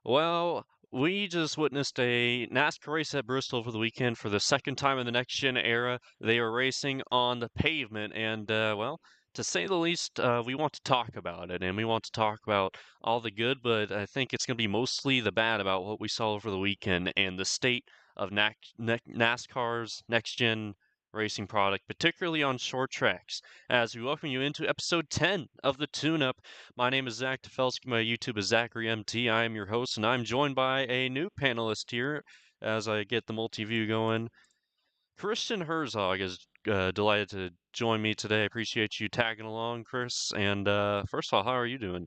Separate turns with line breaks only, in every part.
Well, we just witnessed a NASCAR race at Bristol over the weekend for the second time in the next gen era. They are racing on the pavement, and well, to say the least, we want to talk about it, and we want to talk about all the good, but I think it's going to be mostly the bad about what we saw over the weekend and the state of NASCAR's next gen racing product, particularly on short tracks. As we welcome you into episode 10 of the Tune Up. My name is Zach Tefelsky. My YouTube is ZacharyMT. I am your host, and I'm joined by a new panelist here as I get the multi-view going. Christian Herzog is delighted to join me today. I appreciate you tagging along, Chris. And first of all, how are you doing?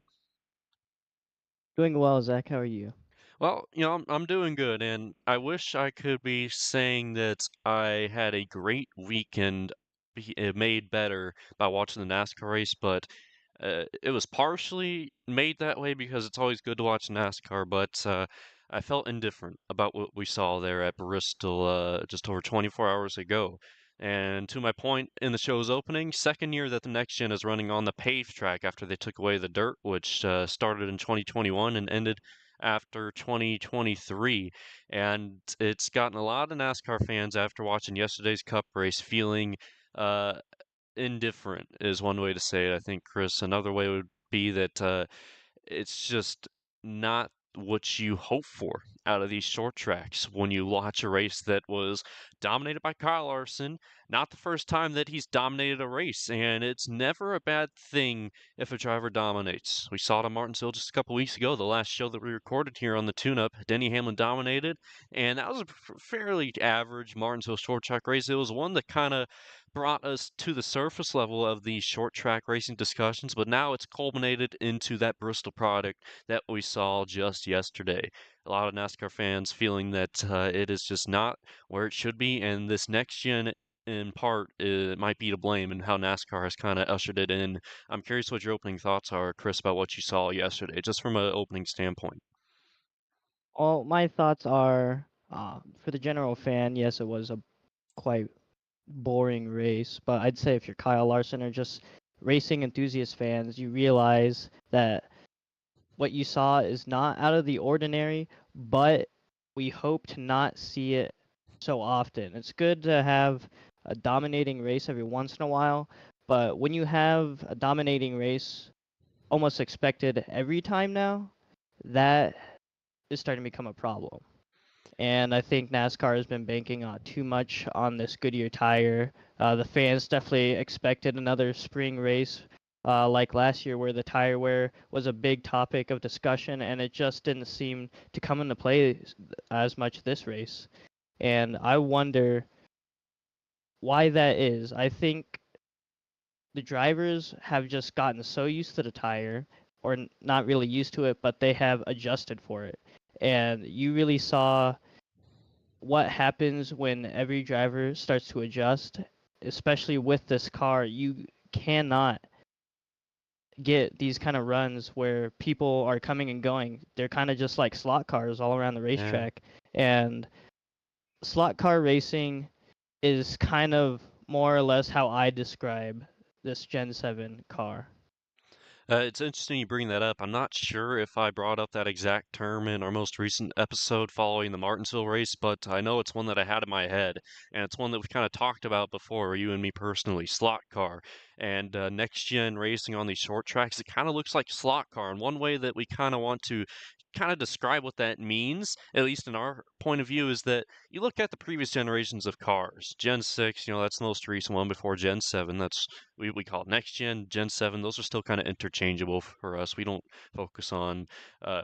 Doing well, Zach. How are you?
Well, I'm doing good, and I wish I could be saying that I had a great weekend made better by watching the NASCAR race, but it was partially made that way because it's always good to watch NASCAR, but I felt indifferent about what we saw there at Bristol just over 24 hours ago. And to my point in the show's opening, second year that the next gen is running on the paved track after they took away the dirt, which started in 2021 and ended after 2023. And it's gotten a lot of NASCAR fans after watching yesterday's Cup race feeling uh, indifferent is one way to say it, I think, Chris. Another way would be that it's just not what you hope for out of these short tracks when you watch a race that was dominated by Kyle Larson. Not the first time that he's dominated a race, and it's never a bad thing if a driver dominates. We saw it on Martinsville just a couple weeks ago, the last show that we recorded here on the tune-up. Denny Hamlin dominated, and that was a fairly average Martinsville short track race. It was one that kind of brought us to the surface level of these short track racing discussions, but now it's culminated into that Bristol product that we saw just yesterday. A lot of NASCAR fans feeling that it is just not where it should be, and this next gen in part might be to blame in how NASCAR has kind of ushered it in. I'm curious what your opening thoughts are, Chris, about what you saw yesterday, just from an opening standpoint.
Well, my thoughts are for the general fan, yes, it was a quite boring race, but I'd say if you're Kyle Larson or just racing enthusiast fans, you realize that what you saw is not out of the ordinary, but we hope to not see it so often. It's good to have a dominating race every once in a while, but when you have a dominating race almost expected every time now, that is starting to become a problem. And I think NASCAR has been banking too much on this Goodyear tire. The fans definitely expected another spring race like last year, where the tire wear was a big topic of discussion, and it just didn't seem to come into play as much this race. And I wonder why that is. I think the drivers have just gotten so used to the tire, or not really used to it, but they have adjusted for it. And you really saw what happens when every driver starts to adjust, especially with this car. You cannot get these kind of runs where people are coming and going. They're kind of just like slot cars all around the
Yeah.
racetrack. And slot car racing is kind of more or less how I describe this Gen 7 car.
It's interesting you bring that up. I'm not sure if I brought up that exact term in our most recent episode following the Martinsville race, but I know it's one that I had in my head, and it's one that we've kind of talked about before, you and me personally, slot car. And next gen racing on these short tracks, it kind of looks like slot car. And one way that we kind of want to kind of describe what that means, at least in our point of view, is that you look at the previous generations of cars. Gen 6, that's the most recent one before Gen 7. That's we call it next gen, Gen 7. Those are still kind of interchangeable for us. We don't focus on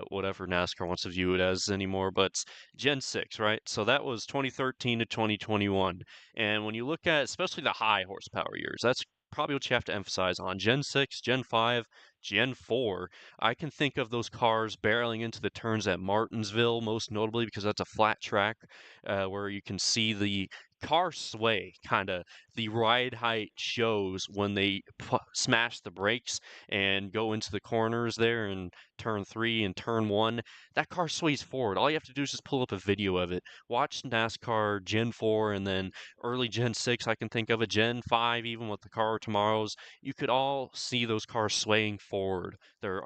whatever NASCAR wants to view it as anymore, but Gen 6, right? So that was 2013 to 2021. And when you look at especially the high horsepower years, that's probably what you have to emphasize on Gen 6, Gen 5, Gen 4. I can think of those cars barreling into the turns at Martinsville, most notably because that's a flat track where you can see the car sway kind of the ride height shows when they smash the brakes and go into the corners there in turn 3 and turn 1. That car sways forward. All you have to do is just pull up a video of it. Watch NASCAR Gen 4 and then early Gen 6. I can think of a Gen 5 even with the car tomorrows. You could all see those cars swaying forward. They're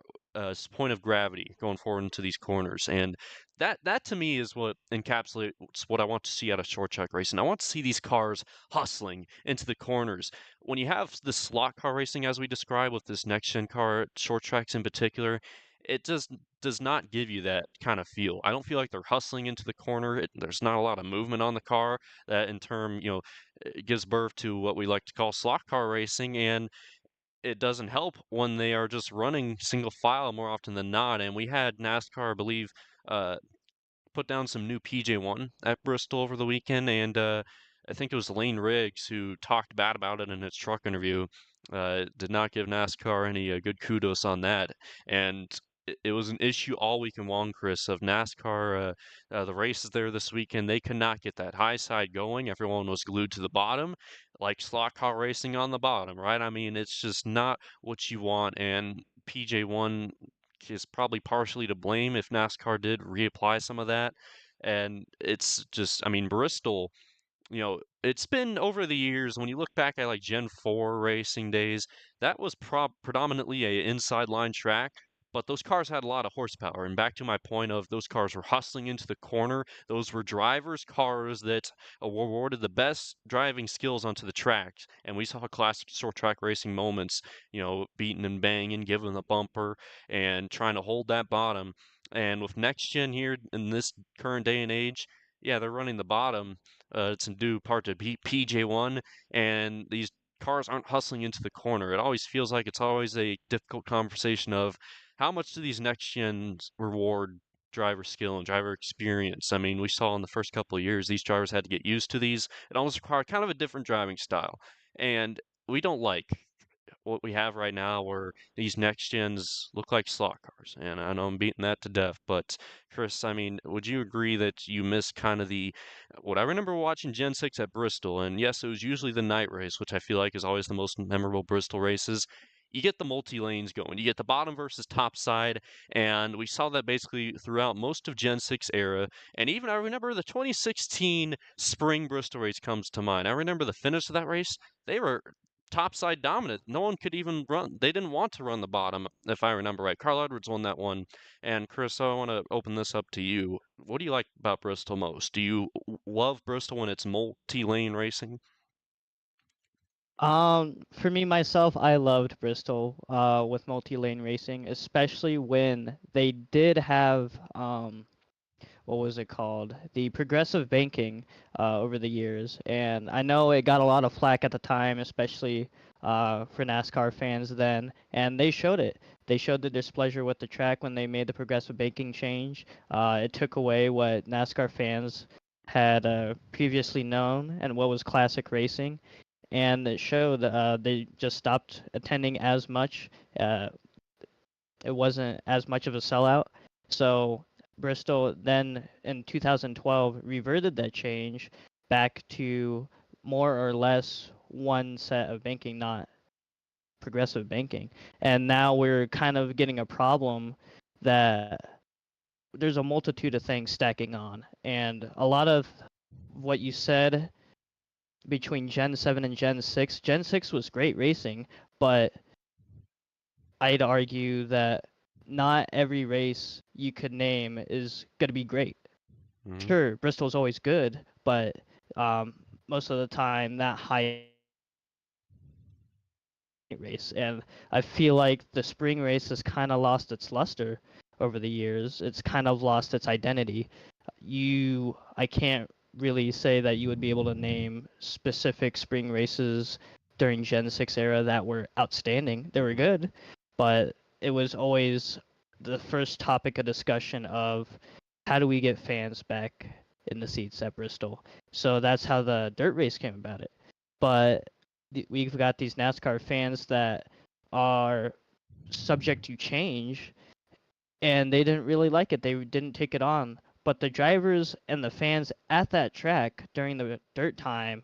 point of gravity going forward into these corners, and that to me is what encapsulates what I want to see out of short track racing. I want to see these cars hustling into the corners. When you have the slot car racing, as we described with this next gen car, short tracks in particular, it just does not give you that kind of feel. I don't feel like they're hustling into the corner. There's not a lot of movement on the car that, in turn, it gives birth to what we like to call slot car racing, and it doesn't help when they are just running single file more often than not. And we had NASCAR, I believe, uh, put down some new PJ1 at Bristol over the weekend, and I think it was Lane Riggs who talked bad about it in his truck interview. Did not give NASCAR any good kudos on that, and it was an issue all weekend long, Chris, of NASCAR. The races there this weekend, they could not get that high side going. Everyone was glued to the bottom, like slot car racing on the bottom, right? I mean, it's just not what you want, and PJ1 is probably partially to blame if NASCAR did reapply some of that. And it's just, I mean, Bristol, it's been over the years when you look back at like Gen 4 racing days, that was predominantly a inside line track, but those cars had a lot of horsepower. And back to my point of those cars were hustling into the corner, those were drivers' cars that were awarded the best driving skills onto the track. And we saw classic short track racing moments, beating and banging, giving the bumper, and trying to hold that bottom. And with next gen here in this current day and age, yeah, they're running the bottom. It's in due part to PJ1, and these cars aren't hustling into the corner. It always feels like it's always a difficult conversation of how much do these next gens reward driver skill and driver experience. I mean, we saw in the first couple of years these drivers had to get used to these. It almost required kind of a different driving style, and we don't like what we have right now where these next gens look like slot cars. And I know I'm beating that to death, but Chris, I mean, would you agree that you miss kind of the what I remember watching Gen 6 at Bristol? And yes, it was usually the night race, which I feel like is always the most memorable Bristol races. You get the multi lanes going. You get the bottom versus top side, and we saw that basically throughout most of Gen 6 era. And even I remember the 2016 spring Bristol race comes to mind. I remember the finish of that race. They were topside dominant. No one could even run. They didn't want to run the bottom, if I remember right. Carl Edwards won that one. And Chris, I want to open this up to you. What do you like about Bristol most? Do you love Bristol when it's multi-lane racing?
For me myself, I loved Bristol with multi-lane racing, especially when they did have what was it called? The progressive banking over the years. And I know it got a lot of flack at the time, especially for NASCAR fans then. And they showed it. They showed the displeasure with the track when they made the progressive banking change. It took away what NASCAR fans had previously known and what was classic racing. And it showed they just stopped attending as much. It wasn't as much of a sellout. So Bristol then in 2012 reverted that change back to more or less one set of banking, not progressive banking. And now we're kind of getting a problem that there's a multitude of things stacking on. And a lot of what you said between Gen 7 and Gen 6 was great racing, but I'd argue that not every race you could name is going to be great.
Hmm.
Sure, Bristol's always good, but most of the time that high race, and I feel like the spring race has kind of lost its luster over the years. It's kind of lost its identity. I can't really say that you would be able to name specific spring races during Gen 6 era that were outstanding. They were good, but it was always the first topic of discussion of how do we get fans back in the seats at Bristol. So that's how the dirt race came about it. But we've got these NASCAR fans that are subject to change, and they didn't really like it. They didn't take it on. But the drivers and the fans at that track during the dirt time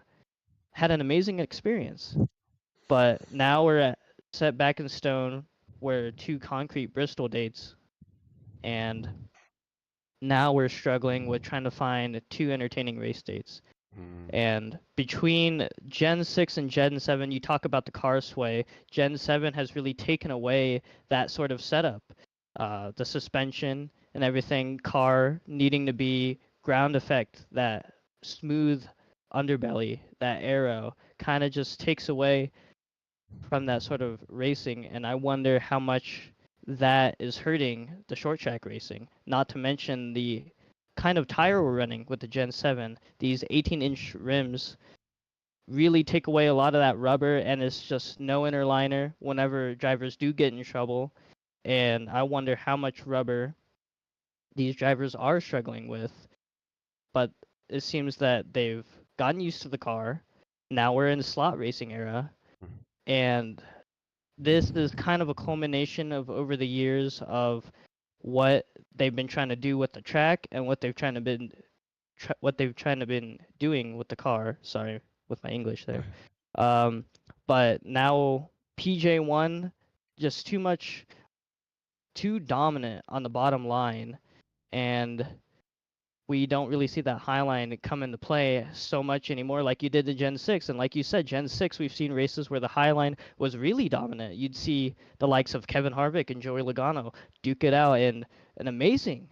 had an amazing experience. But now set back in stone. We're two concrete Bristol dates, and now we're struggling with trying to find two entertaining race dates. And between Gen 6 and Gen 7, you talk about the car sway. Gen 7 has really taken away that sort of setup. the suspension and everything, car needing to be ground effect, that smooth underbelly, that aero, kind of just takes away from that sort of racing. And I wonder how much that is hurting the short track racing. Not to mention the kind of tire we're running with the Gen 7. These 18-inch rims really take away a lot of that rubber, and it's just no inner liner whenever drivers do get in trouble. And I wonder how much rubber these drivers are struggling with. But it seems that they've gotten used to the car. Now we're in the slot racing era, and this is kind of a culmination of over the years of what they've been trying to do with the track and what they've trying to been doing with the car. Sorry with my English there. Um, but now PJ1 just too dominant on the bottom line, and we don't really see that high line come into play so much anymore like you did the Gen 6. And like you said, Gen 6, we've seen races where the high line was really dominant. You'd see the likes of Kevin Harvick and Joey Logano duke it out in an amazing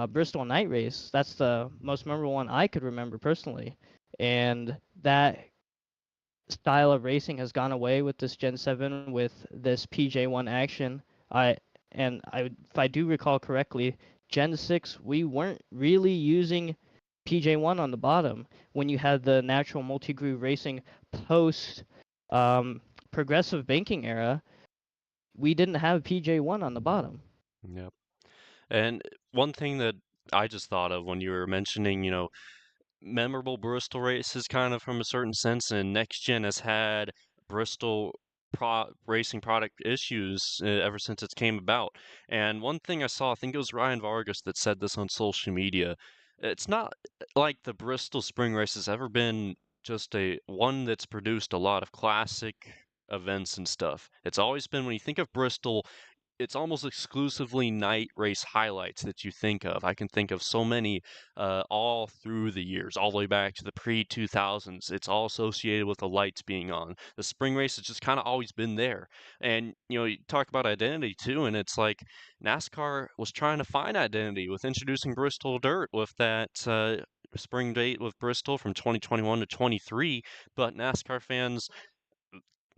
Bristol night race. That's the most memorable one I could remember personally. And that style of racing has gone away with this Gen 7 with this PJ1 action. If I do recall correctly, Gen 6 we weren't really using PJ1 on the bottom when you had the natural multi-groove racing post um, progressive banking era. We didn't have PJ1 on the bottom.
Yep. And one thing that I just thought of when you were mentioning, memorable Bristol races kind of from a certain sense, and next gen has had Bristol racing product issues ever since it came about. And one thing I saw, I think it was Ryan Vargas that said this on social media. It's not like the Bristol spring race has ever been just a one that's produced a lot of classic events and stuff. It's always been, when you think of Bristol, it's almost exclusively night race highlights that you think of. I can think of so many all through the years, all the way back to the pre 2000s. It's all associated with the lights being on. The spring race has just kind of always been there. And, you talk about identity too, and it's like NASCAR was trying to find identity with introducing Bristol Dirt with that. Spring date with Bristol from 2021 to 23, but NASCAR fans,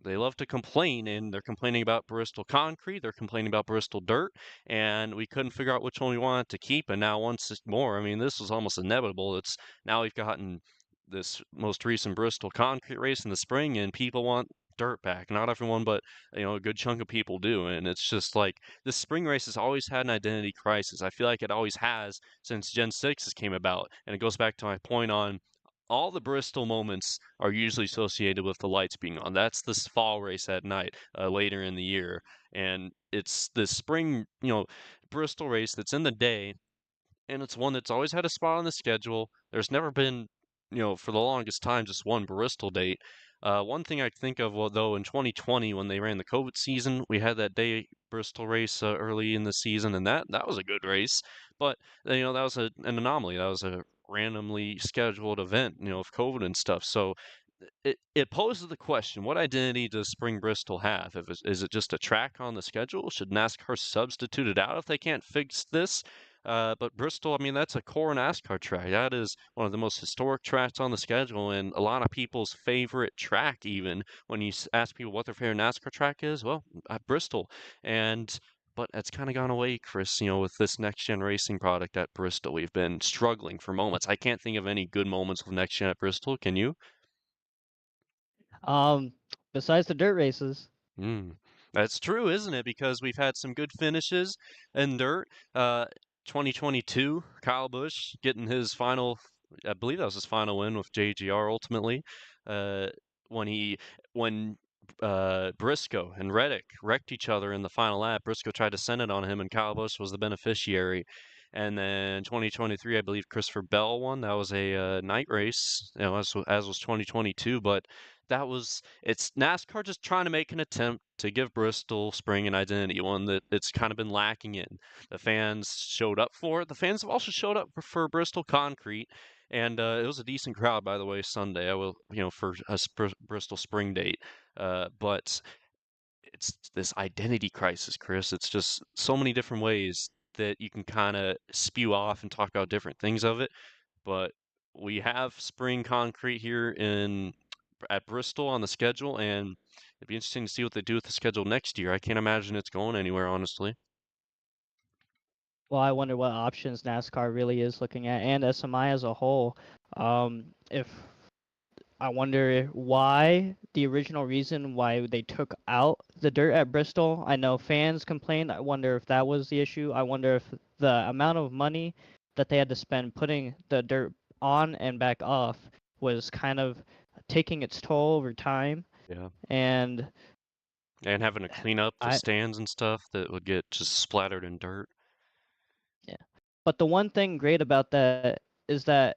they love to complain, and they're complaining about Bristol concrete, they're complaining about Bristol dirt, and we couldn't figure out which one we wanted to keep. And now once more, I mean, this was almost inevitable. It's now we've gotten this most recent Bristol concrete race in the spring, and people want dirt back. Not everyone, but a good chunk of people do. And it's just like this spring race has always had an identity crisis. I feel like it always has since Gen 6 has came about. And it goes back to my point on all the Bristol moments are usually associated with the lights being on. That's this fall race at night, later in the year, and it's this spring, Bristol race that's in the day, and it's one that's always had a spot on the schedule. There's never been, for the longest time, just one Bristol date. One thing I think of, well, though, in 2020 when they ran the COVID season, we had that day Bristol race early in the season, and that was a good race. But that was an anomaly. That was a randomly scheduled event, of COVID and stuff. So it poses the question: what identity does Spring Bristol have? Is it just a track on the schedule? Should NASCAR substitute it out if they can't fix this? But Bristol, I mean, that's a core NASCAR track. That is one of the most historic tracks on the schedule, and a lot of people's favorite track. Even when you ask people what their favorite NASCAR track is, well, Bristol. And but it's kind of gone away, Chris. With this next gen racing product at Bristol, we've been struggling for moments. I can't think of any good moments with next gen at Bristol. Can you?
Um, Besides the dirt races,
Mm. That's true, isn't it? Because we've had some good finishes in dirt. 2022, Kyle Busch getting his final, I believe that was his final win with JGR ultimately. Uh, when he, when Briscoe and Reddick wrecked each other in the final lap, Briscoe tried to send it on him, and Kyle Busch was the beneficiary. And then 2023, I believe Christopher Bell won. That was a night race, as was 2022, but it's NASCAR just trying to make an attempt to give Bristol Spring an identity, one that it's kind of been lacking in. The fans showed up for it. The fans have also showed up for Bristol Concrete, and it was a decent crowd, by the way, Sunday. I will, for a Bristol Spring date. But it's this identity crisis, Chris. It's just so many different ways that you can kind of spew off and talk about different things of it. But we have spring concrete here in at Bristol on the schedule, and it'd be interesting to see what they do with the schedule next year. I can't imagine it's going anywhere, honestly.
Well, I wonder what options NASCAR really is looking at, and SMI as a whole. If I wonder why the original reason why they took out the dirt at Bristol. I know fans complained. I wonder if that was the issue. I wonder if the amount of money that they had to spend putting the dirt on and back off was kind of taking its toll over time.
Yeah.
And
And having to clean up the
I,
stands and stuff that would get just splattered in dirt.
yeah. But the one thing great about that is that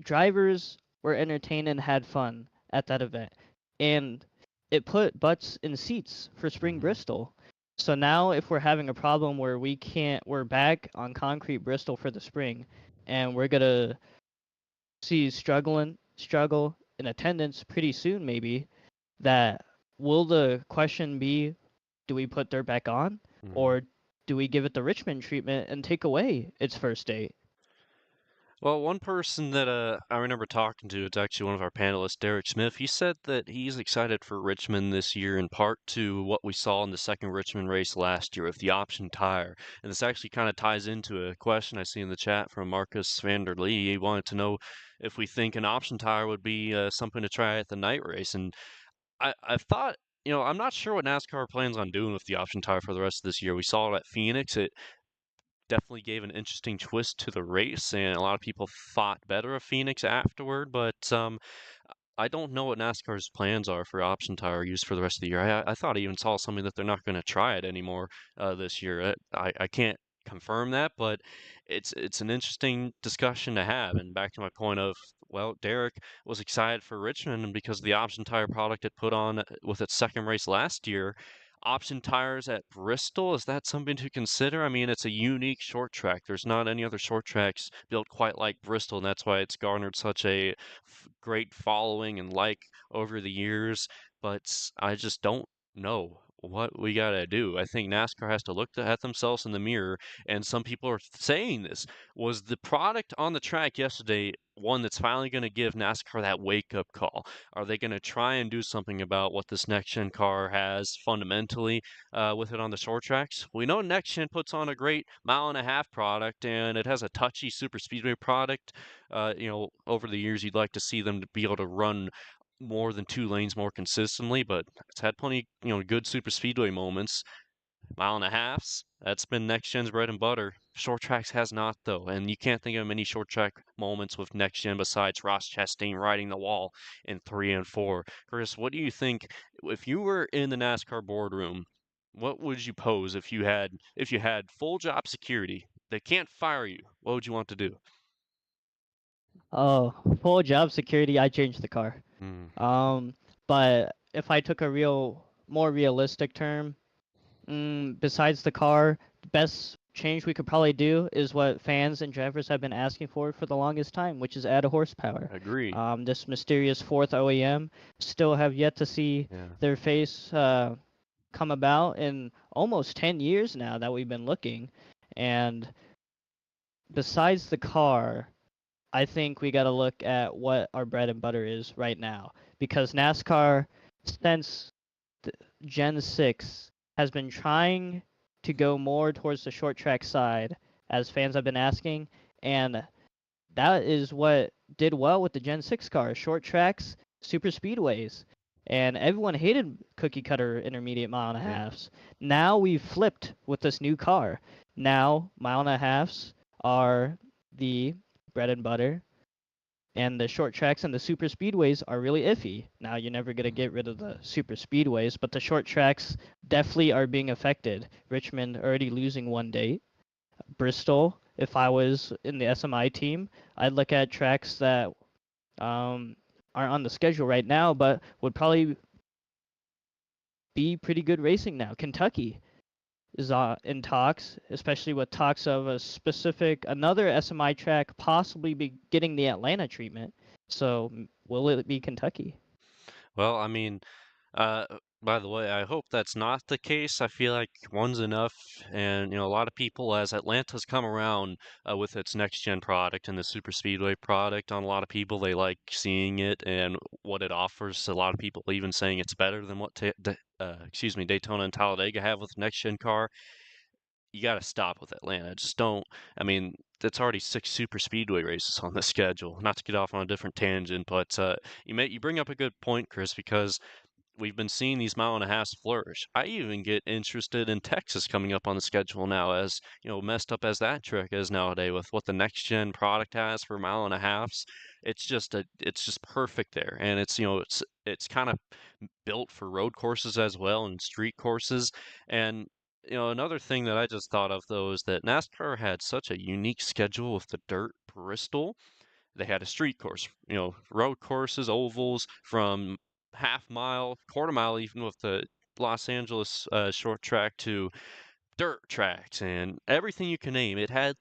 drivers were entertained and had fun at that event. And it put butts in seats for Spring
Hmm.
Bristol. So now if we're having a problem where we're back on concrete Bristol for the spring and we're gonna see struggle in attendance pretty soon maybe, that will the question be, do we put dirt back on
Hmm.
or do we give it the Richmond treatment and take away its first date?
Well, one person that I remember talking to, it's actually one of our panelists, Derek Smith. He said that he's excited for Richmond this year in part to what we saw in the second Richmond race last year with the option tire. And this actually kind of ties into a question I see in the chat from Marcus Vanderlee. He wanted to know if we think an option tire would be something to try at the night race. And I thought, I'm not sure what NASCAR plans on doing with the option tire for the rest of this year. We saw it at Phoenix. It definitely gave an interesting twist to the race, and a lot of people thought better of Phoenix afterward. But I don't know what NASCAR's plans are for option tire use for the rest of the year. I thought I even saw something that they're not going to try it anymore this year. I can't confirm that, but it's an interesting discussion to have. And back to my point of, well, Derek was excited for Richmond, and because of the option tire product it put on with its second race last year. Option tires at Bristol, is that something to consider? I mean, it's a unique short track. There's not any other short tracks built quite like Bristol, and that's why it's garnered such a great following and like over the years, but I just don't know what we gotta do. I think NASCAR has to look at themselves in the mirror, and some people are saying this. Was the product on the track yesterday one that's finally going to give NASCAR that wake up call? Are they going to try and do something about what this next gen car has fundamentally with it on the short tracks? We know next gen puts on a great mile-and-a-half product, and it has a touchy super speedway product. Over the years, you'd like to see them to be able to run more than two lanes more consistently, but it's had plenty, good super speedway moments. Mile and a halves, that's been next gen's bread and butter. Short tracks has not though, and you can't think of many short track moments with next gen besides Ross Chastain riding the wall in 3 and 4. Chris, what do you think if you were in the NASCAR boardroom? What would you pose if you had full job security? They can't fire you. What would you want to do?
Oh, full job security, I changed the car.
Hmm.
Um, but if I took a more realistic term, besides the car, the best change we could probably do is what fans and drivers have been asking for the longest time, which is add a horsepower.
Agree.
This mysterious fourth OEM still have yet to see
Yeah.
their face come about in almost 10 years now that we've been looking. And besides the car, I think we got to look at what our bread and butter is right now because NASCAR, since Gen 6, has been trying to go more towards the short track side, as fans have been asking, and that is what did well with the Gen 6 cars short tracks, super speedways. And everyone hated cookie cutter intermediate mile and a
Yeah.
halves. Now we've flipped with this new car. Now mile and a halves are the bread and butter, and the short tracks and the super speedways are really iffy. Now you're never gonna get rid of the super speedways, but the short tracks definitely are being affected. Richmond already losing one date. Bristol, if I was in the SMI team, I'd look at tracks that aren't on the schedule right now, but would probably be pretty good racing now. Kentucky is in talks, especially with talks of another SMI track possibly be getting the Atlanta treatment. So will it be Kentucky?
Well, I mean, Uh, by the way, I hope that's not the case. I feel like one's enough, and a lot of people, as Atlanta's come around with its next gen product and the super speedway product, on a lot of people they like seeing it and what it offers. A lot of people even saying it's better than what Daytona and Talladega have with the next gen car. You got to stop with Atlanta. Just don't. I mean, it's already six super speedway races on the schedule. Not to get off on a different tangent, but you bring up a good point, Chris, because we've been seeing these mile and a halves flourish. I even get interested in Texas coming up on the schedule now, as messed up as that track is nowadays with what the next gen product has for mile and a halves. It's just perfect there, and it's kind of built for road courses as well and street courses. And another thing that I just thought of though is that NASCAR had such a unique schedule with the dirt Bristol. They had a street course, road courses, ovals from half mile, quarter mile, even with the Los Angeles short track to dirt tracks and everything you can name. It had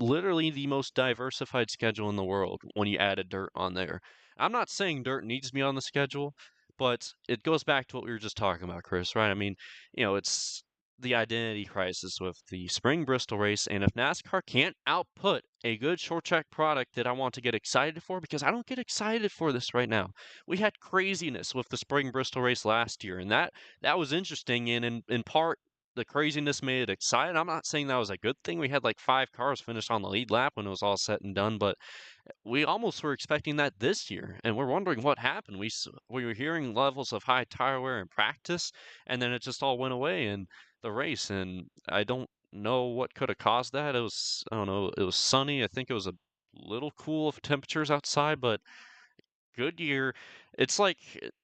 literally the most diversified schedule in the world when you added dirt on there. I'm not saying dirt needs to be on the schedule, but it goes back to what we were just talking about, Chris, right? I mean, it's the identity crisis with the spring Bristol race, and if NASCAR can't output a good short track product that I want to get excited for, because I don't get excited for this right now. We had craziness with the spring Bristol race last year, and that was interesting, and in part the craziness made it exciting. I'm not saying that was a good thing. We had like five cars finish on the lead lap when it was all said and done, but we almost were expecting that this year, and we're wondering what happened. We were hearing levels of high tire wear in practice, and then it just all went away in the race, and I don't know what could have caused that. I don't know, it was sunny. I think it was a little cool of temperatures outside, but Goodyear, it's like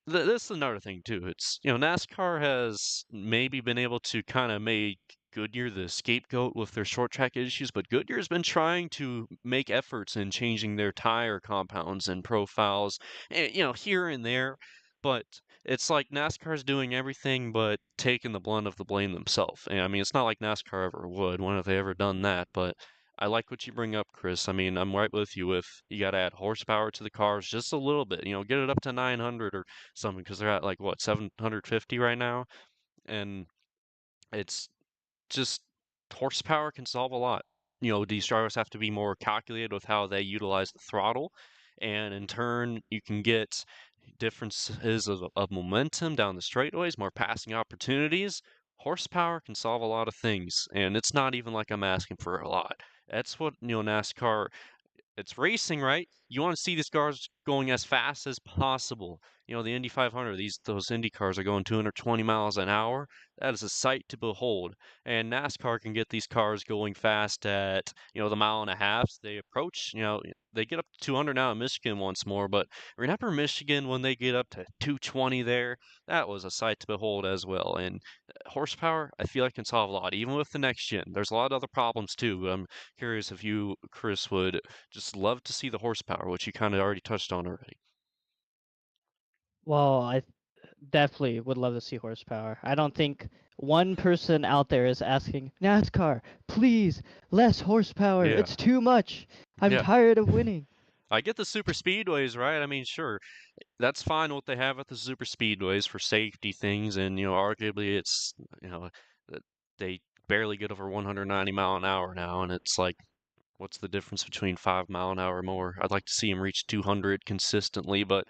this is another thing too. It's NASCAR has maybe been able to kind of make Goodyear the scapegoat with their short track issues, but Goodyear's been trying to make efforts in changing their tire compounds and profiles, here and there. But it's like NASCAR's doing everything but taking the blunt of the blame themselves. And I mean, it's not like NASCAR ever would. When have they ever done that? But I like what you bring up, Chris. I mean, I'm right with you. If you got to add horsepower to the cars just a little bit, get it up to 900 or something, because they're at like what 750 right now, and it's just horsepower can solve a lot. These drivers have to be more calculated with how they utilize the throttle, and in turn, you can get differences of momentum down the straightaways, more passing opportunities. Horsepower can solve a lot of things, and it's not even like I'm asking for a lot. That's what NASCAR, it's racing, right? You want to see these cars going as fast as possible. The Indy 500, those Indy cars are going 220 miles an hour. That is a sight to behold. And NASCAR can get these cars going fast at, the mile and a half. They approach, they get up to 200 now in Michigan once more, but remember Michigan when they get up to 220 there? That was a sight to behold as well. And horsepower, I feel like can solve a lot, even with the next gen. There's a lot of other problems too. But I'm curious if you, Chris, would just love to see the horsepower, which you kind of already touched on already.
Well, I definitely would love to see horsepower. I don't think one person out there is asking NASCAR, please, less horsepower.
Yeah,
It's too much. I'm
yeah.
tired of winning.
I get the super speedways, right? I mean, sure, that's fine what they have at the super speedways for safety things, and arguably it's that they barely get over 190 mile an hour now, and it's like what's the difference between 5 mile an hour or more? I'd like to see him reach 200 consistently, but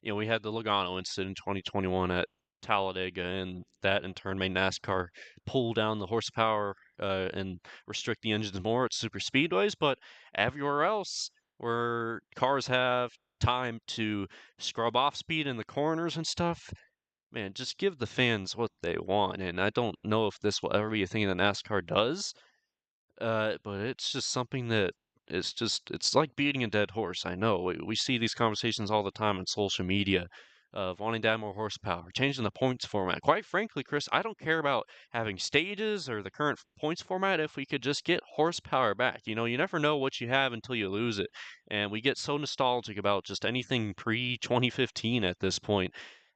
we had the Logano incident in 2021 at Talladega, and that in turn made NASCAR pull down the horsepower and restrict the engines more at super speedways. But everywhere else, where cars have time to scrub off speed in the corners and stuff, man, just give the fans what they want. And I don't know if this will ever be a thing that NASCAR does, but it's just something that it's like beating a dead horse. I know we see these conversations all the time on social media of wanting to add more horsepower, changing the points format. Quite frankly, Chris, I don't care about having stages or the current points format if we could just get horsepower back. You never know what you have until you lose it. And we get so nostalgic about just anything pre 2015 at this point,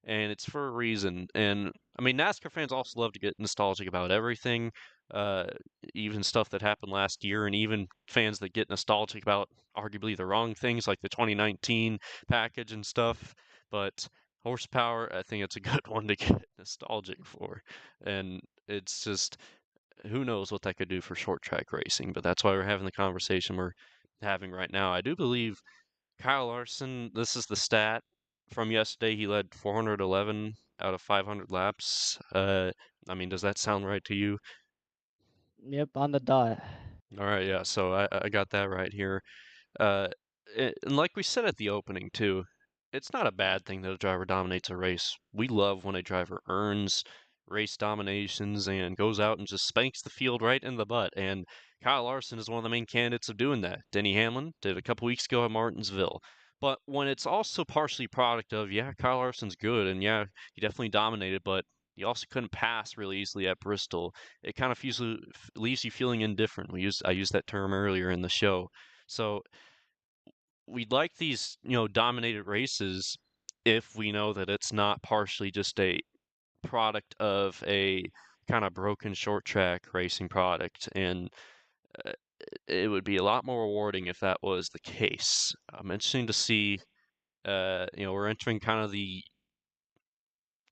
and it's for a reason. And I mean, NASCAR fans also love to get nostalgic about everything. Uh, Even stuff that happened last year, and even fans that get nostalgic about arguably the wrong things like the 2019 package and stuff. But Horsepower, I think it's a good one to get nostalgic for. And it's just, who knows what that could do for short track racing, but that's why we're having the conversation we're having right now. I do believe Kyle Larson, this is the stat from yesterday. He led 411 out of 500 laps. I mean, does that sound right to you?
Yep, on the dot.
All right, yeah. So I got that right here. Uh, and like we said at the opening too, it's not a bad thing that a driver dominates a race. We love when a driver earns race dominations and goes out and just spanks the field right in the butt. And Kyle Larson is one of the main candidates of doing that. Denny Hamlin did a couple weeks ago at Martinsville. But when it's also partially product of, yeah, Kyle Larson's good, and yeah, he definitely dominated, but he also couldn't pass really easily at Bristol. It kind of leaves you feeling indifferent. I used that term earlier in the show. So we'd like these, dominated races if we know that it's not partially just a product of a kind of broken short track racing product. And uh, it would be a lot more rewarding if that was the case. Interesting to see, we're entering kind of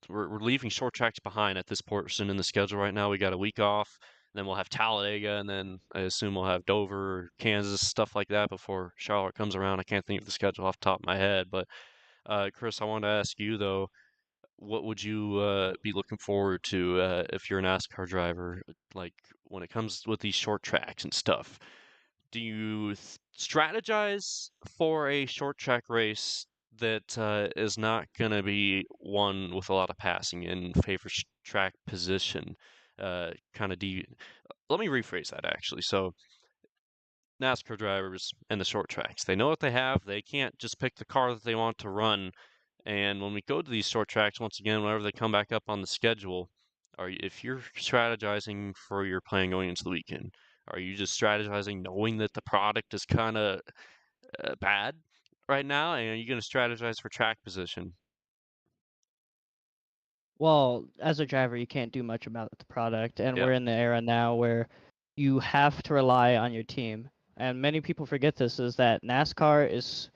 we're leaving short tracks behind at this portion in the schedule right now. We got a week off. Then we'll have Talladega, and then I assume we'll have Dover, Kansas, stuff like that before Charlotte comes around. I can't think of the schedule off the top of my head, but Chris, I wanted to ask you though, what would you be looking forward to if you're a NASCAR driver, like when it comes with these short tracks and stuff? Do you strategize for a short track race that is not going to be one with a lot of passing in favor track position? Kind of do you, let me rephrase that actually. So NASCAR drivers and the short tracks, they know what they have. They can't just pick the car that they want to run. And when we go to these short tracks, once again, whenever they come back up on the schedule, if you're strategizing for your plan going into the weekend, are you just strategizing knowing that the product is kind of bad right now? And are you going to strategize for track position?
Well, as a driver, you can't do much about the product, and
Yeah.
we're in the era now where you have to rely on your team. And many people forget this is that NASCAR is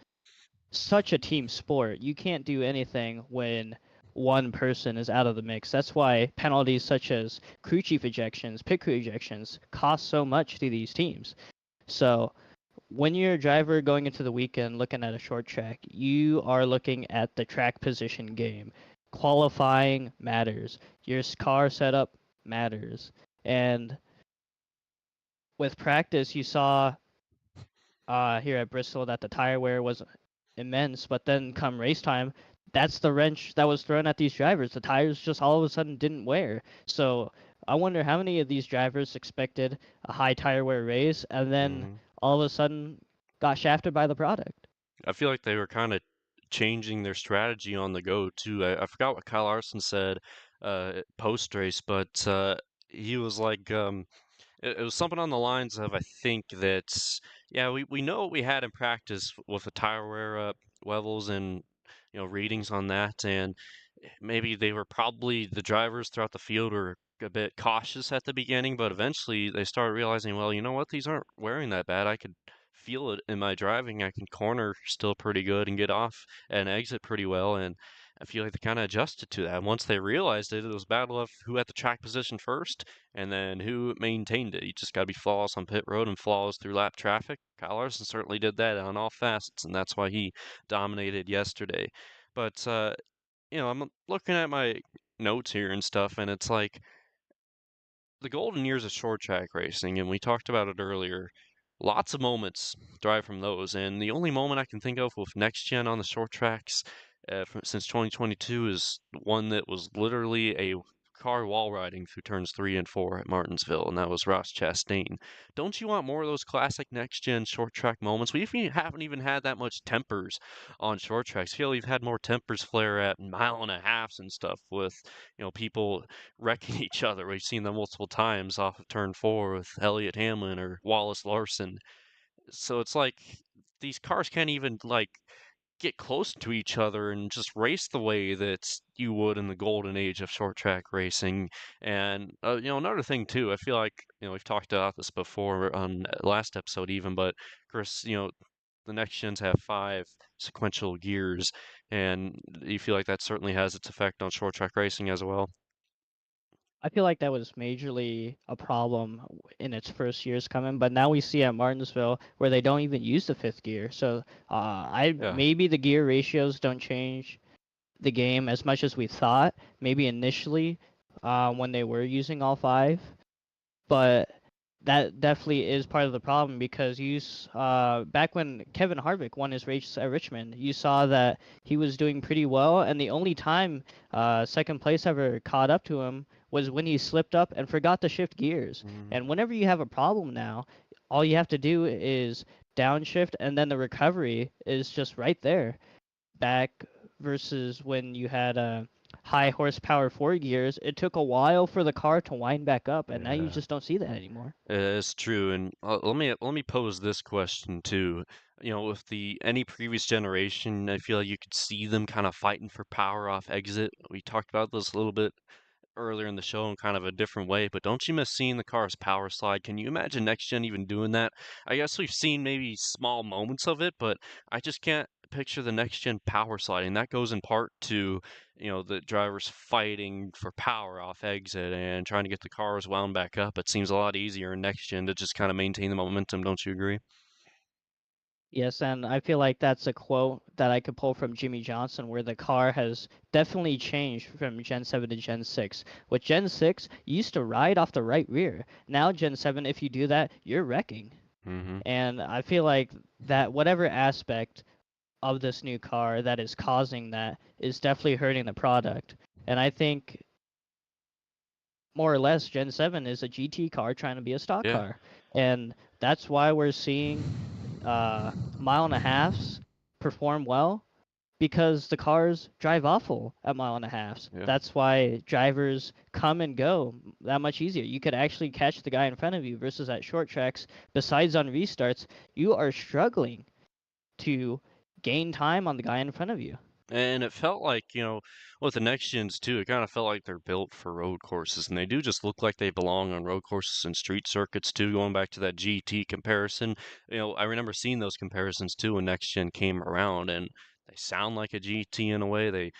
such a team sport. You can't do anything when one person is out of the mix. That's why penalties such as crew chief ejections, pit crew ejections cost so much to these teams. So when you're a driver going into the weekend looking at a short track, you are looking at the track position game. Qualifying matters. Your car setup matters. And with practice, you saw here at Bristol that the tire wear was immense, but then come race time, that's the wrench that was thrown at these drivers. The tires just all of a sudden didn't wear. So I wonder how many of these drivers expected a high tire wear race and then
hmm
all of a sudden got shafted by the product.
I feel like they were kind of changing their strategy on the go too. I forgot what Kyle Larson said post race, but he was like, it was something on the lines of, I think that, yeah, we know what we had in practice with the tire wear levels and readings on that, and maybe they were probably the drivers throughout the field were a bit cautious at the beginning, but eventually they started realizing, well, you know what, these aren't wearing that bad. I could feel it in my driving. I can corner still pretty good and get off and exit pretty well, and I feel like they kind of adjusted to that. Once they realized it, it was a battle of who had the track position first and then who maintained it. You just got to be flawless on pit road and flawless through lap traffic. Kyle Larson certainly did that on all facets, and that's why he dominated yesterday. But I'm looking at my notes here and stuff, and it's like the golden years of short track racing, and we talked about it earlier. Lots of moments derive from those, and the only moment I can think of with next gen on the short tracks since 2022 is one that was literally a car wall riding through turns 3 and 4 at Martinsville, and that was Ross Chastain. Don't you want more of those classic next gen short track moments? Haven't even had that much tempers on short tracks. I feel we've had more tempers flare at mile and a halves and stuff with people wrecking each other. We've seen them multiple times off of turn 4 with Elliott Hamlin or Wallace Larson. So it's like these cars can't even like get close to each other and just race the way that you would in the golden age of short track racing. And another thing too, I feel like we've talked about this before on last episode even, but Chris, the next gens have 5 sequential gears, and you feel like that certainly has its effect on short track racing as well?
I feel like that was majorly a problem in its first years coming, but now we see at Martinsville where they don't even use the fifth gear. So I
Yeah.
maybe the gear ratios don't change the game as much as we thought. Maybe initially when they were using all five, but that definitely is part of the problem because back when Kevin Harvick won his race at Richmond, you saw that he was doing pretty well, and the only time second place ever caught up to him was when he slipped up and forgot to shift gears.
Mhm.
And whenever you have a problem now, all you have to do is downshift, and then the recovery is just right there. Back versus when you had high horsepower four gears, it took a while for the car to wind back up, and now you
Yeah.
just don't see that anymore.
It's true, and let me pose this question too. With the any previous generation, I feel like you could see them kind of fighting for power off exit. We talked about this a little bit earlier in the show in kind of a different way, but don't you miss seeing the cars power slide? Can you imagine next gen even doing that? I guess we've seen maybe small moments of it, but I just can't picture the next gen power sliding. That goes in part to, the drivers fighting for power off exit and trying to get the cars wound back up. It seems a lot easier in next gen to just kind of maintain the momentum, don't you agree?
Yes, and I feel like that's a quote that I could pull from Jimmy Johnson, where the car has definitely changed from Gen 7 to Gen 6. With Gen 6, you used to ride off the right rear. Now, Gen 7, if you do that, you're wrecking.
Mm-hmm.
And I feel like that whatever aspect of this new car that is causing that is definitely hurting the product. And I think more or less Gen 7 is a GT car trying to be a stock
Yeah.
car. And that's why we're seeing mile and a halves perform well because the cars drive awful at mile and a halves.
Yeah.
That's why drivers come and go that much easier. You could actually catch the guy in front of you versus at short tracks. Besides on restarts, you are struggling to gain time on the guy in front of you.
And it felt like, with the next gens too, it kind of felt like they're built for road courses, and they do just look like they belong on road courses and street circuits too. Going back to that GT comparison, I remember seeing those comparisons too when next gen came around, and they sound like a GT in a way. They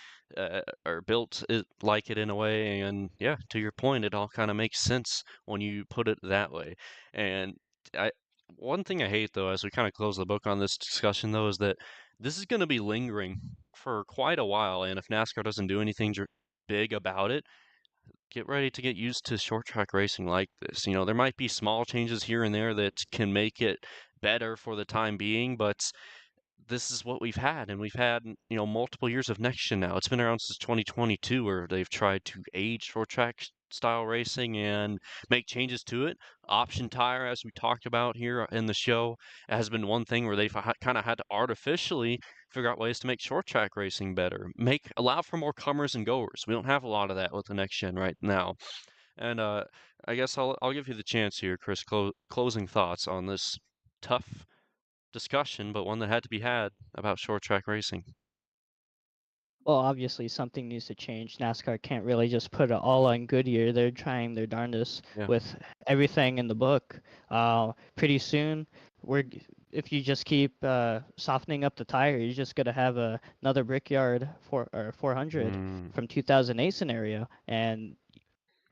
are built like it in a way, and yeah, to your point, it all kind of makes sense when you put it that way. And I, one thing I hate though, as we kind of close the book on this discussion though, is that this is going to be lingering for quite a while, and if NASCAR doesn't do anything big about it, get ready to get used to short track racing like this. There might be small changes here and there that can make it better for the time being, but this is what we've had, and we've had multiple years of next gen now. It's been around since 2022, where they've tried to age short track style racing and make changes to it. Option tire, as we talked about here in the show, has been one thing where they've kind of had to artificially figure out ways to make short track racing better, make allow for more comers and goers. We don't have a lot of that with the next gen right now. And I guess I'll give you the chance here, Chris. Closing thoughts on this tough discussion, but one that had to be had about short track racing.
Well, obviously something needs to change. NASCAR can't really just put it all on Goodyear. They're trying their darndest
Yeah.
with everything in the book. Pretty soon, if you just keep softening up the tire, you're just gonna have another Brickyard 400
Mm,
from 2008 scenario. And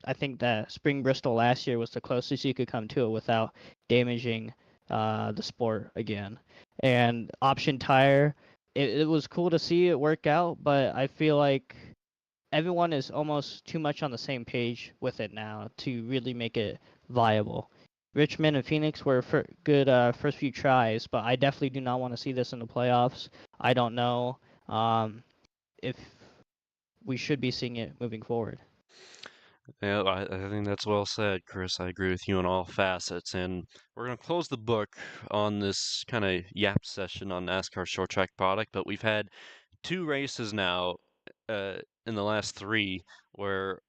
I think that Spring Bristol last year was the closest you could come to it without damaging the sport again. And option tire, it was cool to see it work out, but I feel like everyone is almost too much on the same page with it now to really make it viable. Richmond and Phoenix were good first few tries, but I definitely do not want to see this in the playoffs. I don't know if we should be seeing it moving forward.
yeah, I think that's well said, Chris. I agree with you on all facets. And we're going to close the book on this kind of yap session on NASCAR short track product, but we've had two races now uh, in the last three where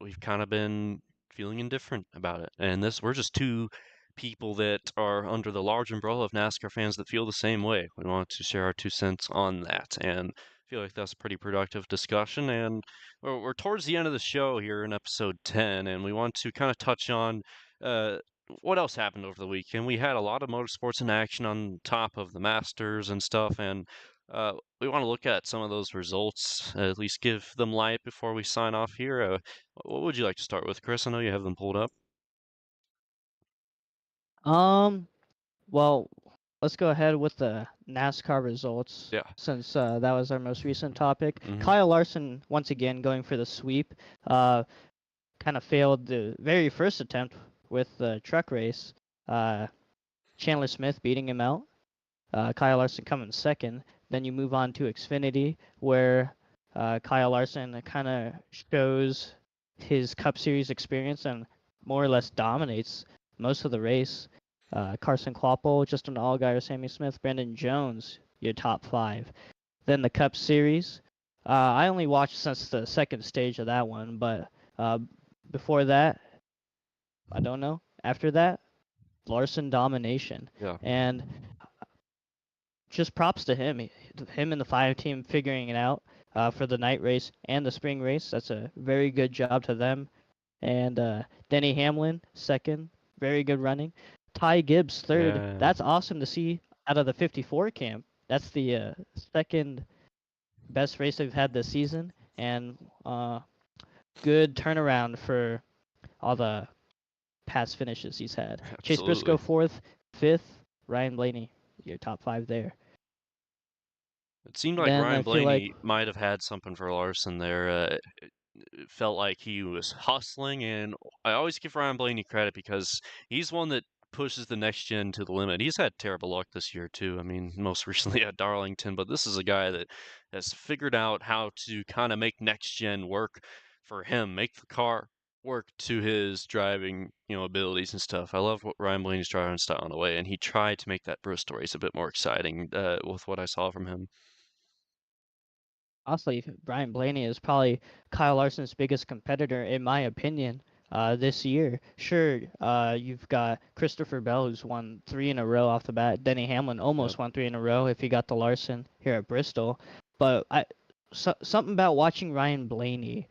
we've kind of been feeling indifferent about it. And we're just two people that are under the large umbrella of NASCAR fans that feel the same way. We want to share our 2 cents on that. And I feel like that's a pretty productive discussion. And we're towards the end of the show here in episode 10, and we want to kind of touch on uh, what else happened over the weekend? We had a lot of motorsports in action on top of the Masters and stuff, and we want to look at some of those results, at least give them light before we sign off here. What would you like to start with, Chris? I know you have them pulled up.
Um, well, let's go ahead with the NASCAR results
Yeah.
since that was our most recent topic.
Hmm.
Kyle Larson once again going for the sweep. Uh, kind of failed the very first attempt with the truck race. Uh, Chandler Smith beating him out. Kyle Larson coming second. Then you move on to Xfinity, where Kyle Larson kind of shows his Cup Series experience and more or less dominates most of the race. Carson Kvapil, Justin Allgaier, Sammy Smith, Brandon Jones, your top five. Then the Cup Series. I only watched since the second stage of that one, but before that, I don't know. After that, Larson domination.
Yeah.
And just props to him. Him and the five team figuring it out for the night race and the spring race. That's a very good job to them. And Denny Hamlin second, very good running. Ty Gibbs third.
Yeah.
That's awesome to see out of the 54 camp. That's the second best race they've had this season, and good turnaround for all the past finishes he's had. Chase Briscoe
Absolutely.
fourth, fifth. Ryan Blaney, your top five there.
It seemed like
Then I
Ryan
feel like
Blaney might have had something for Larson there. It felt like he was hustling, and I always give Ryan Blaney credit because he's one that pushes the next gen to the limit. He's had terrible luck this year too. I mean, most recently at Darlington, but this is a guy that has figured out how to kind of make next gen work for him, make the car work to his driving, abilities and stuff. I love what Ryan Blaney's driving style in a way, and he tried to make that Bristol race a bit more exciting with what I saw from him.
honestly, Brian Blaney is probably Kyle Larson's biggest competitor, in my opinion, this year. Sure, you've got Christopher Bell, who's won three in a row off the bat. Denny Hamlin
Yep.
almost won three in a row if he got the Larson here at Bristol. But something about watching Ryan Blaney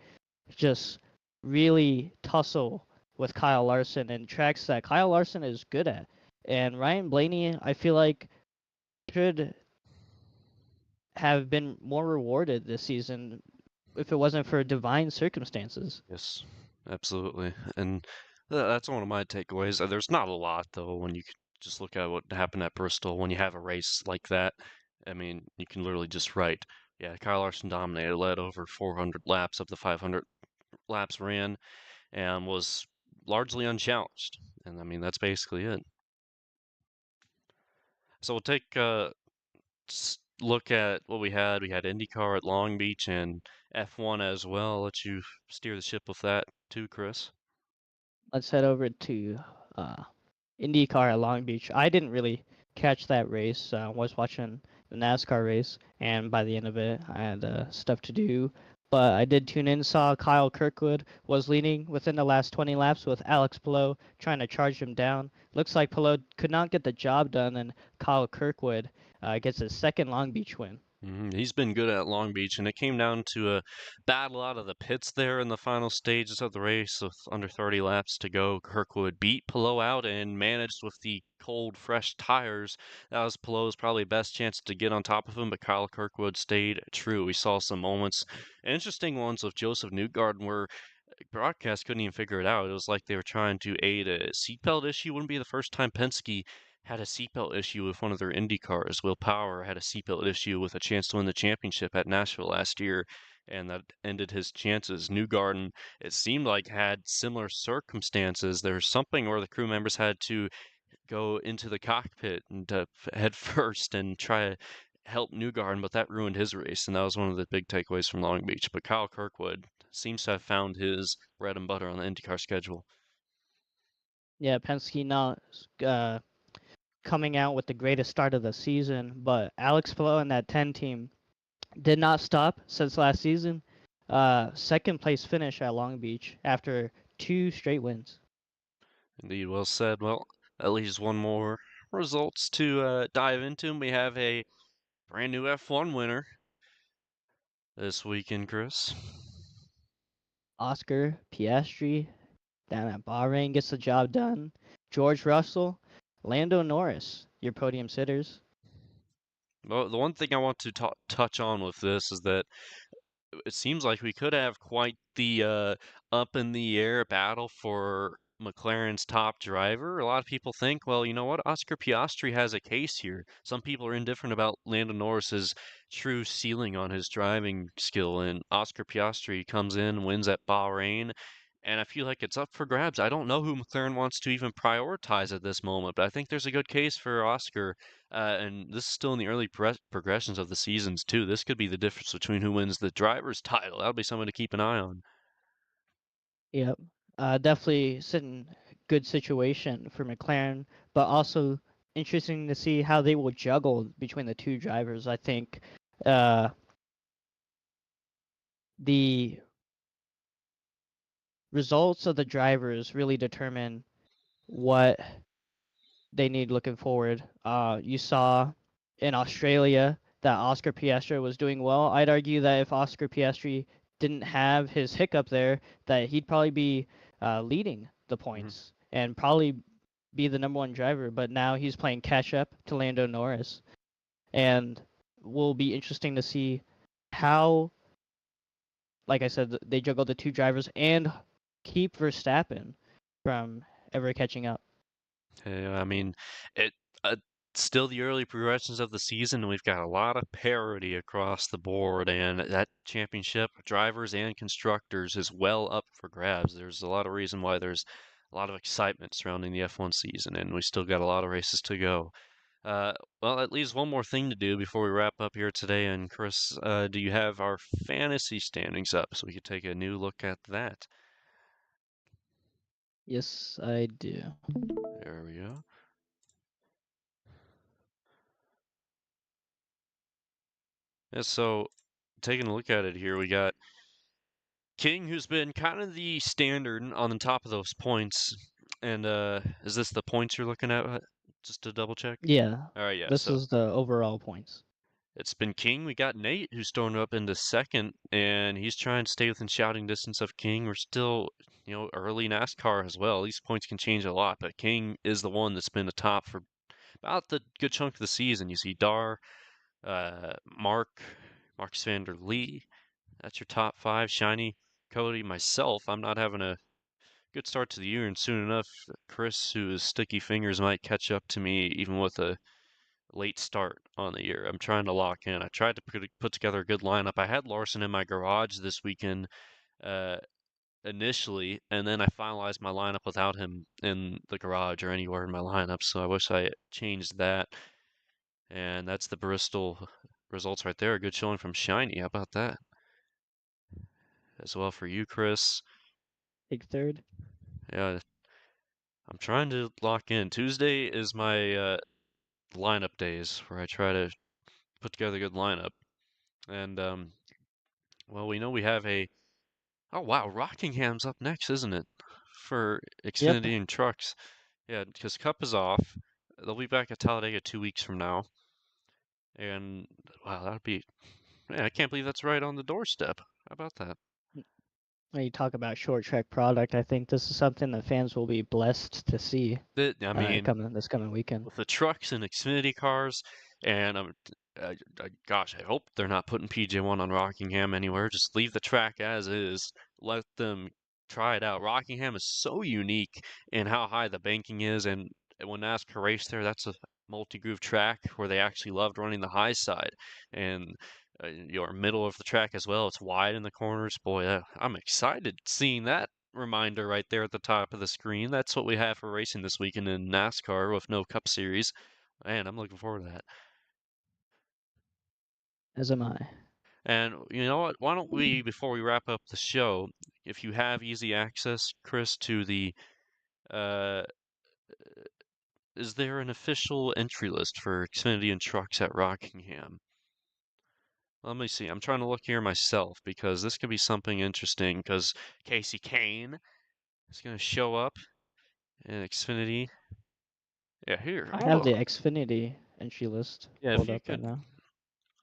just really tussle with Kyle Larson and tracks that Kyle Larson is good at. And Ryan Blaney, I feel like, should have been more rewarded this season if it wasn't for divine circumstances.
Yes, absolutely. And that's one of my takeaways. There's not a lot, though, when you just look at what happened at Bristol. When you have a race like that, I mean, you can literally just write, yeah, Kyle Larson dominated, led over 400 laps of the 500 laps ran, and was largely unchallenged. And I mean, that's basically it. So we'll take look at what we had. We had IndyCar at Long Beach and F1 as well. I'll let you steer the ship with that too, Chris.
Let's head over to uh, IndyCar at Long Beach. I didn't really catch that race. I was watching the NASCAR race, and by the end of it, I had stuff to do. But I did tune in, saw Kyle Kirkwood was leading within the last 20 laps with Alex Palou trying to charge him down. Looks like Palou could not get the job done, and Kyle Kirkwood gets his second Long Beach win.
He's been good at Long Beach, and it came down to a battle out of the pits there in the final stages of the race with under 30 laps to go. Kirkwood beat Palou out and managed with the cold, fresh tires. That was Palou's probably best chance to get on top of him, but Kyle Kirkwood stayed true. We saw some moments, interesting ones of Joseph Newgarden where broadcast couldn't even figure it out. It was like they were trying to aid a seatbelt issue. Wouldn't be the first time Penske had a seatbelt issue with one of their Indy cars. Will Power had a seatbelt issue with a chance to win the championship at Nashville last year, and that ended his chances. Newgarden, it seemed like, had similar circumstances. There was something where the crew members had to go into the cockpit and head first and try to help Newgarden, but that ruined his race, and that was one of the big takeaways from Long Beach. But Kyle Kirkwood seems to have found his bread and butter on the IndyCar schedule.
Yeah, Penske not coming out with the greatest start of the season, but Alex Palou and that 10 team did not stop since last season. Second place finish at Long Beach after two straight wins.
Indeed, well said. Well, at least one more results to dive into. We have a brand new F1 winner this weekend, Chris.
Oscar Piastri down at Bahrain gets the job done. George Russell, Lando Norris, your podium sitters.
Well, the one thing I want to touch on with this is that it seems like we could have quite the up in the air battle for McLaren's top driver. A lot of people think, well, you know what? Oscar Piastri has a case here. Some people are indifferent about Lando Norris's true ceiling on his driving skill, and Oscar Piastri comes in, wins at Bahrain, and I feel like it's up for grabs. I don't know who McLaren wants to even prioritize at this moment, but I think there's a good case for Oscar. And this is still in the early progressions of the seasons too. This could be the difference between who wins the driver's title. That'll be something to keep an eye on.
Yep. Definitely sitting good situation for McLaren, but also interesting to see how they will juggle between the two drivers. I think uh, the results of the drivers really determine what they need looking forward. You saw in Australia that Oscar Piastri was doing well. I'd argue that if Oscar Piastri didn't have his hiccup there, that he'd probably be leading the
Hmm.
points and probably be the number one driver. But now he's playing catch up to Lando Norris, and will be interesting to see how, like I said, they juggle the two drivers and keep Verstappen from ever catching up.
Yeah, I mean, it still the early progressions of the season, and we've got a lot of parity across the board, and that championship, drivers and constructors, is well up for grabs. There's a lot of reason why there's a lot of excitement surrounding the F1 season, and we still got a lot of races to go. Uh, well, that leaves one more thing to do before we wrap up here today. And Chris, do you have our fantasy standings up so we could take a new look at that?
Yes, I do.
There we go. Yeah, so taking a look at it here, we got King, who's been kind of the standard on the top of those points. And is this the points you're looking at? Just to double check.
Yeah,
All right, yeah.
this
So
is the overall points.
it's been King. We got Nate, who's stormed up into second, and he's trying to stay within shouting distance of King. We're still, early NASCAR as well. These points can change a lot, but King is the one that's been atop for about the good chunk of the season. You see Dar, Mark Vander Lee. That's your top five. Shiny, Cody, myself. I'm not having a good start to the year, and soon enough, Chris, who is sticky fingers, might catch up to me even with a late start on the year. I'm trying to lock in. I tried to put together a good lineup. I had Larson in my garage this weekend uh, initially, and then I finalized my lineup without him in the garage or anywhere in my lineup. So I wish I changed that. And that's the Bristol results right there. A good showing from Shiny. How about that? As well for you, Chris.
Take third.
Yeah, I'm trying to lock in. Tuesday is my lineup days where I try to put together a good lineup. And well, we know we have a oh wow, Rockingham's up next, isn't it? For
Yep.
Xfinity and trucks. Yeah, because Cup is off. They'll be back at Talladega 2 weeks from now. And wow, that'd be man, I can't believe that's right on the doorstep. How about that?
When you talk about short track product, I think this is something that fans will be blessed to see
I mean,
coming this coming weekend.
with the trucks and Xfinity cars, and gosh, I hope they're not putting PJ1 on Rockingham anywhere. Just leave the track as is. Let them try it out. Rockingham is so unique in how high the banking is, and when NASCAR raced there, that's a multi-groove track where they actually loved running the high side, and your middle of the track as well. It's wide in the corners. Boy, I'm excited seeing that reminder right there at the top of the screen. That's what we have for racing this weekend in NASCAR with no Cup Series. Man, I'm looking forward to that.
As am I.
And you know what? Why don't we, before we wrap up the show, if you have easy access, Chris, to the, uh, is there an official entry list for Xfinity and trucks at Rockingham? Let me see. I'm trying to look here myself because this could be something interesting because Casey Kane is going to show up in Xfinity. Yeah, here.
I
Hold
have the
on.
Xfinity entry list
Yeah, if
pulled
you
up right
could,
now.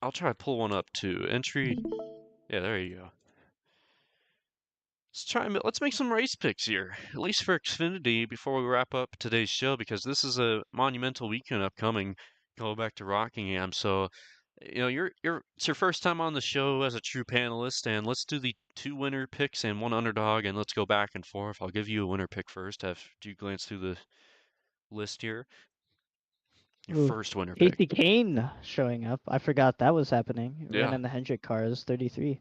I'll try to pull one up too. Entry. Yeah, there you go. Let's make some race picks here, at least for Xfinity before we wrap up today's show, because this is a monumental weekend upcoming. Go back to Rockingham, so it's your first time on the show as a true panelist, and let's do the two winner picks and one underdog, and let's go back and forth. I'll give you a winner pick first. Have you glance through the list here? Your
Ooh,
first winner pick.
Casey Kane showing up. I forgot that was happening.
Yeah,
Running the Hendrick cars, 33.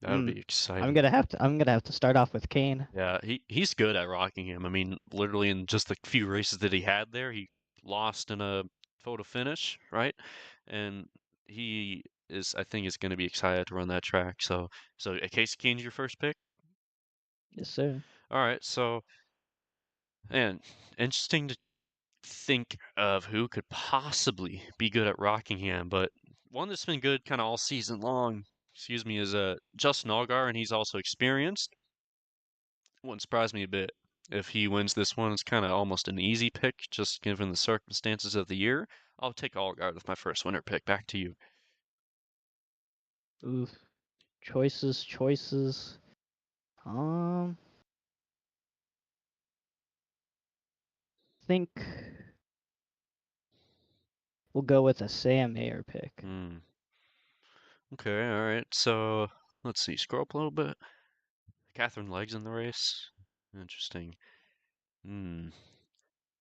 that'll
Hmm.
be
I'm
exciting.
gonna have to. I'm gonna have to start off with Kane.
Yeah, he's good at Rockingham. I mean, literally in just the few races that he had there, he lost in a photo finish, right? And he is, I think, is going to be excited to run that track. So Casey Keene's your first pick.
Yes, sir.
All right. So, and interesting to think of who could possibly be good at Rockingham, but one that's been good kind of all season long, excuse me, is Justin Allgaier, and he's also experienced. Wouldn't surprise me a bit if he wins this one. It's kind of almost an easy pick, just given the circumstances of the year. I'll take Allgaier with my first winner pick. Back to you.
Ooh, choices. Um, think we'll go with a Sam Mayer pick.
Hmm. Okay, all right. So let's see. Scroll up a little bit. Catherine Legg's in the race. Interesting. Hmm.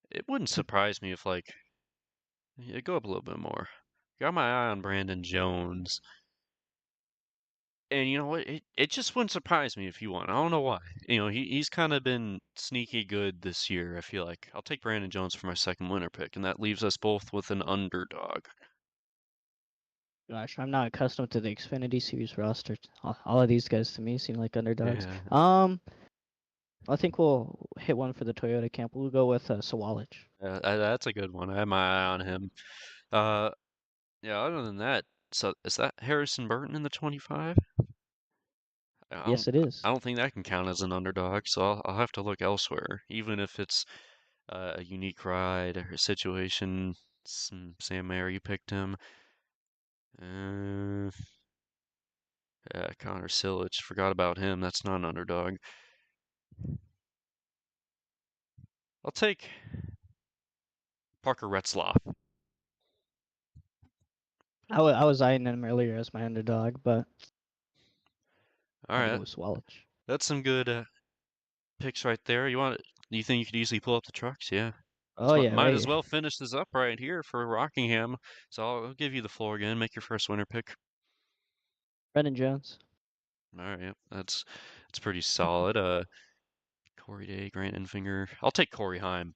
It wouldn't surprise me if yeah, go up a little bit more. Got my eye on Brandon Jones. And you know what? It just wouldn't surprise me if he won. I don't know why. He's kind of been sneaky good this year, I feel like. I'll take Brandon Jones for my second winner pick, and that leaves us both with an underdog.
Gosh, I'm not accustomed to the Xfinity Series roster. All of these guys to me seem like underdogs.
Yeah,
I think we'll hit one for the Toyota camp. We'll go with Sawalich.
that's a good one. I have my eye on him. Uh, yeah, other than that, so is that Harrison Burton in the 25? I don't,
Yes, it is.
I don't think that can count as an underdog, so I'll have to look elsewhere, even if it's a unique ride or a situation. Sam Mary picked him. Uh, yeah, Connor Silich. Forgot about him. That's not an underdog. I'll take Parker Retzloff.
I was eyeing him earlier as my underdog, but
All
gotta go
right,
with Sawalich.
that's some good picks right there. Do you think you could easily pull up the trucks? Yeah.
Oh yeah,
Might as
right.
well finish this up right here for Rockingham. So I'll give you the floor again. Make your first winner pick.
Brendan Jones.
All right, yep, that's pretty solid. Corey Day, Grant Enfinger. I'll take Corey Heim.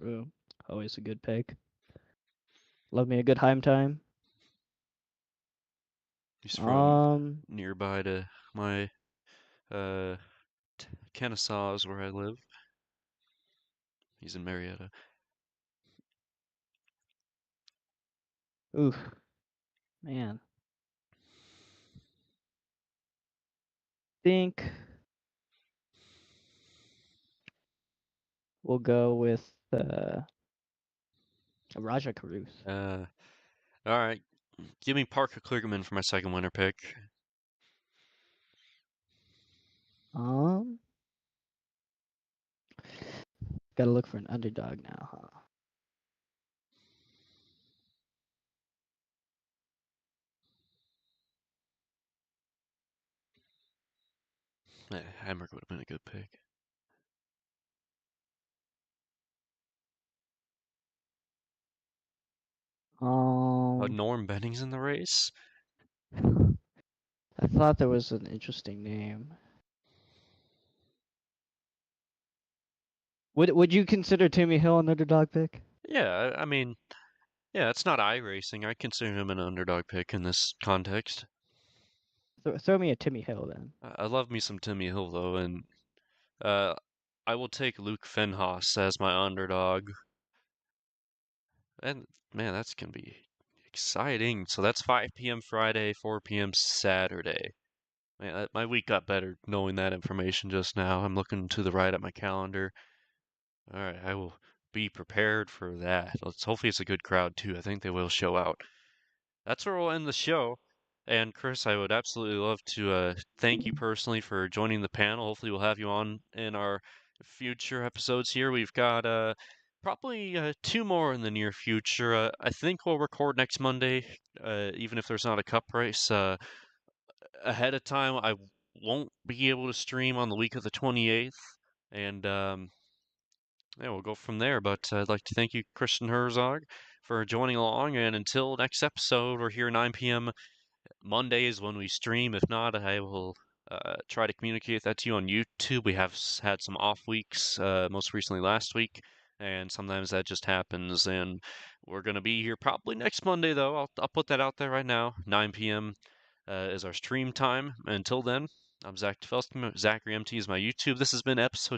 Ooh, always a good pick. Love me a good Heim time.
He's from
Um,
nearby to my uh Kennesaw is where I live. He's in Marietta.
oof, man. Think we'll go with Raja Caruth.
Uh, all right. Give me Parker Kligerman for my second winner pick.
Um, gotta look for an underdog now, huh?
Hamrick would have been a good pick.
Um,
Norm Benning's in the race.
I thought there was an interesting name. Would you consider Timmy Hill an underdog pick?
Yeah, I mean, yeah, it's not iRacing. I consider him an underdog pick in this context.
Throw me a Timmy Hill then.
I love me some Timmy Hill though, and uh, I will take Luke Fenhaas as my underdog. And man, that's gonna be exciting. So that's 5 p.m. Friday, 4 p.m. Saturday. Man, my week got better knowing that information just now. I'm looking to the right at my calendar. All right, I will be prepared for that. Hopefully it's a good crowd too. I think they will show out. That's where we'll end the show. And Chris, I would absolutely love to thank you personally for joining the panel. Hopefully, we'll have you on in our future episodes here. We've got probably two more in the near future. I think we'll record next Monday, even if there's not a cup race. Ahead of time, I won't be able to stream on the week of the 28th. And yeah, we'll go from there. But I'd like to thank you, Christian Herzog, for joining along. And until next episode, we're here 9 p.m. Mondays when we stream. If not, I will try to communicate that to you on YouTube. We have had some off weeks, most recently last week, and sometimes that just happens. And we're going to be here probably next Monday, though. I'll put that out there right now. 9 p.m. Is our stream time. Until then, I'm Zach Tefelsky. Zachary MT is my YouTube. This has been episode